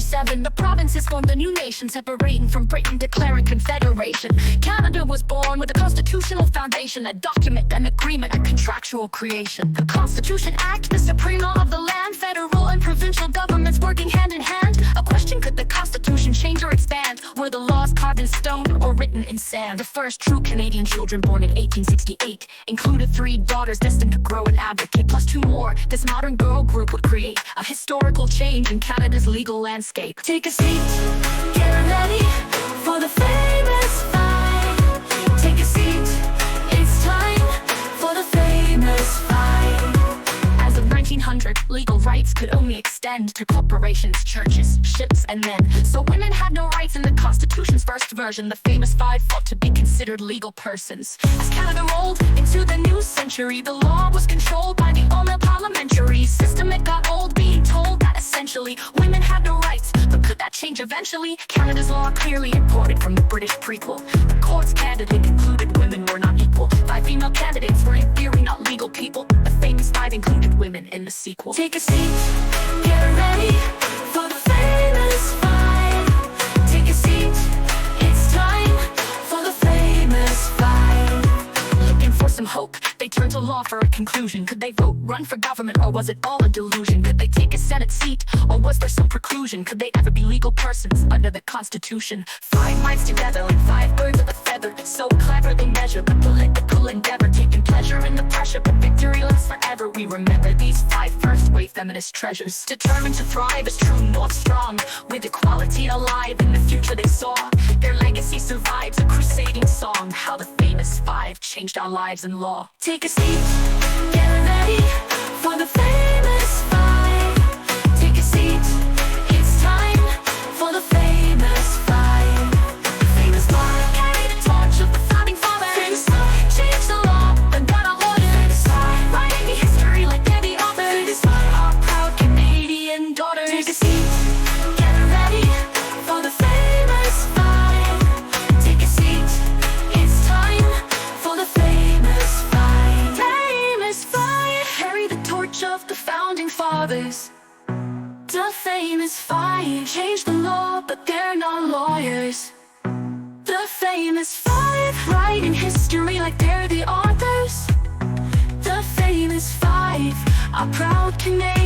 1847, the provinces formed a new nation, separating from Britain, declaring confederation. Canada was born with a constitutional foundation, a document, an agreement, a contractual creation. The Constitution Act, the supreme law of the land, federal and provincial governments working hand in hand. A question: could the Constitution change or expand? Were the laws carved in stone or written in sand? The first true Canadian children born in 1868 included 3 daughters destined to grow and advocate, plus 2 more. This modern girl group would create a historical change in Canada's legal landscape. Take a seat, get ready for the famous fight. Take a seat, it's time for the famous fight. As of 1900, legal rights could only extend to corporations, churches, ships, and men. So women had no rights in the Constitution's first version. The famous five fought to be considered legal persons. As Canada rolled into the new century, the law was controlled by the all-male parliamentary system. It got old being told that essentially women had no rights. But could that change eventually? Canada's law clearly imported from the British prequel. The court's candidly concluded women were not equal. 5 female candidates were in theory not legal people. The famous five included women in the sequel. Take a seat, get ready for the famous five. Take a seat, it's time for the famous five. Looking for some hope, they turned to law for a conclusion. Could they vote, run for government, or was it all a delusion? Could they take a Senate seat, or was there some preclusion? Could they ever be legal persons under the Constitution? 5 minds together like 5 birds of a feather, so cleverly measured, but political endeavor, taking pleasure in the pressure, but victory lasts forever. We remember these 5 first-wave feminist treasures, determined to thrive as true north strong, with equality alive in the future they saw. Their legacy survives, a crusading song, how the famous 5 changed our lives and law. Take a seat, get ready for the famous 5. Take a seat, it's time for the famous 5. The famous 5 carry the torch of the founding fathers. Famous 5 changed the law and got our orders. Famous 5 writing the history like they're the authors. Famous 5 our proud Canadian daughters. Take a seat, get ready for the famous 5. Take a seat, it's time for the famous 5. Famous 5 carry the torch of the founding fathers. The famous 5 changed the law, but they're not lawyers. The famous 5 writing history like they're the authors. The famous 5 are proud Canadians.